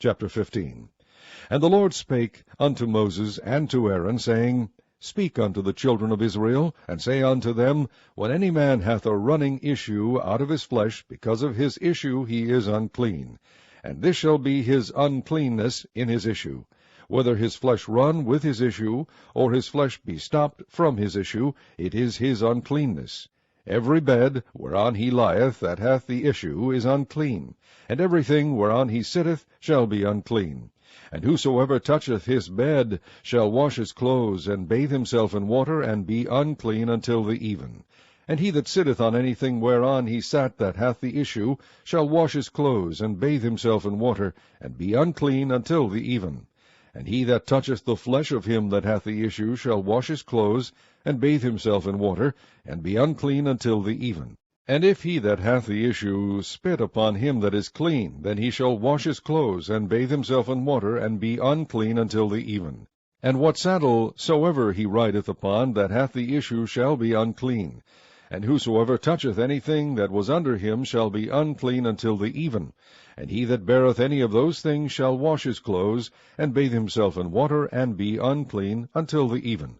Chapter 15. And the Lord spake unto Moses and to Aaron, saying, Speak unto the children of Israel, and say unto them, When any man hath a running issue out of his flesh, because of his issue he is unclean. And this shall be his uncleanness in his issue. Whether his flesh run with his issue, or his flesh be stopped from his issue, it is his uncleanness. Every bed whereon he lieth that hath the issue is unclean, and everything whereon he sitteth shall be unclean. And whosoever toucheth his bed shall wash his clothes, and bathe himself in water, and be unclean until the even. And he that sitteth on anything whereon he sat that hath the issue shall wash his clothes, and bathe himself in water, and be unclean until the even. And he that toucheth the flesh of him that hath the issue shall wash his clothes, and bathe himself in water, and be unclean until the even. And if he that hath the issue spit upon him that is clean, then he shall wash his clothes, and bathe himself in water, and be unclean until the even. And what saddle soever he rideth upon that hath the issue shall be unclean. And whosoever toucheth anything that was under him shall be unclean until the even. And he that beareth any of those things shall wash his clothes, and bathe himself in water, and be unclean until the even.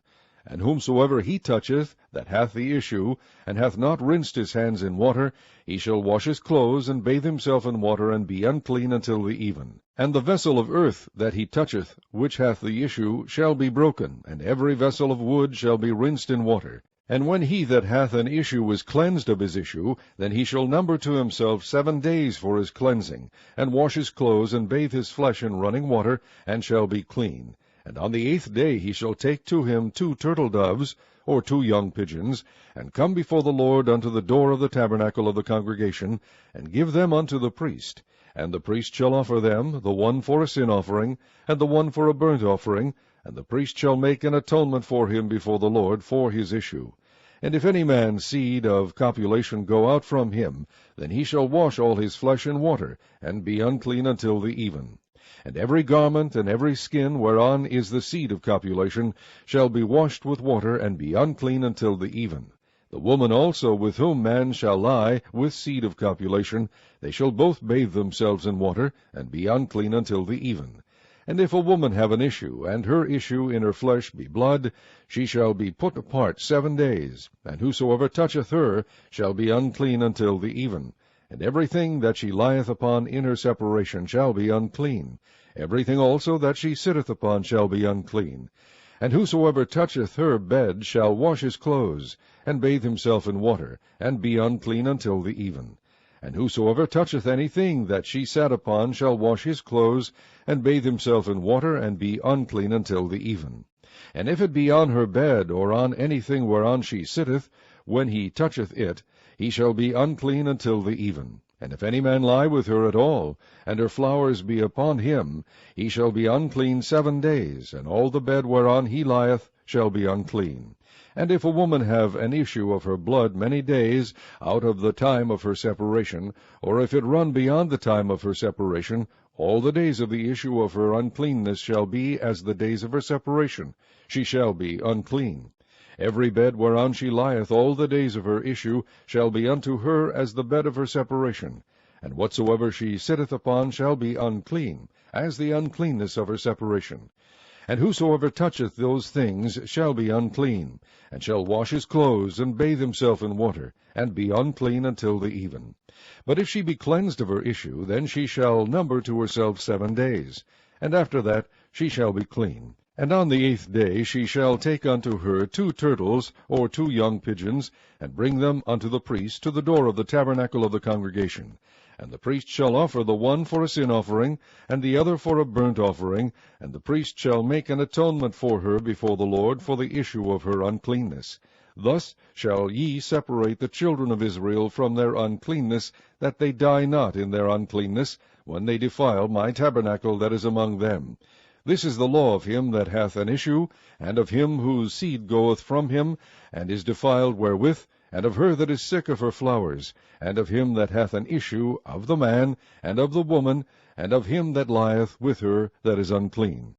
And whomsoever he toucheth that hath the issue, and hath not rinsed his hands in water, he shall wash his clothes, and bathe himself in water, and be unclean until the even. And the vessel of earth that he toucheth, which hath the issue, shall be broken, and every vessel of wood shall be rinsed in water. And when he that hath an issue is cleansed of his issue, then he shall number to himself 7 days for his cleansing, and wash his clothes, and bathe his flesh in running water, and shall be clean. And on the 8th day he shall take to him 2 turtle doves, or 2 young pigeons, and come before the Lord unto the door of the tabernacle of the congregation, and give them unto the priest. And the priest shall offer them, the one for a sin offering, and the one for a burnt offering, and the priest shall make an atonement for him before the Lord for his issue. And if any man's seed of copulation go out from him, then he shall wash all his flesh in water, and be unclean until the even. And every garment and every skin whereon is the seed of copulation shall be washed with water, and be unclean until the even. The woman also with whom man shall lie with seed of copulation, they shall both bathe themselves in water, and be unclean until the even. And if a woman have an issue, and her issue in her flesh be blood, she shall be put apart 7 days, and whosoever toucheth her shall be unclean until the even. And everything that she lieth upon in her separation shall be unclean. Everything also that she sitteth upon shall be unclean. And whosoever toucheth her bed shall wash his clothes, and bathe himself in water, and be unclean until the even. And whosoever toucheth anything that she sat upon shall wash his clothes, and bathe himself in water, and be unclean until the even. And if it be on her bed, or on anything whereon she sitteth, when he toucheth it, he shall be unclean until the even. And if any man lie with her at all, and her flowers be upon him, he shall be unclean 7 days, and all the bed whereon he lieth shall be unclean. And if a woman have an issue of her blood many days out of the time of her separation, or if it run beyond the time of her separation, all the days of the issue of her uncleanness shall be as the days of her separation. She shall be unclean. Every bed whereon she lieth all the days of her issue shall be unto her as the bed of her separation. And whatsoever she sitteth upon shall be unclean, as the uncleanness of her separation. And whosoever toucheth those things shall be unclean, and shall wash his clothes, and bathe himself in water, and be unclean until the even. But if she be cleansed of her issue, then she shall number to herself 7 days, and after that she shall be clean. And on the 8th day she shall take unto her 2 turtles, or 2 young pigeons, and bring them unto the priest to the door of the tabernacle of the congregation. And the priest shall offer the one for a sin offering, and the other for a burnt offering, and the priest shall make an atonement for her before the Lord for the issue of her uncleanness. Thus shall ye separate the children of Israel from their uncleanness, that they die not in their uncleanness, when they defile my tabernacle that is among them. This is the law of him that hath an issue, and of him whose seed goeth from him, and is defiled wherewith, and of her that is sick of her flowers, and of him that hath an issue, of the man, and of the woman, and of him that lieth with her that is unclean.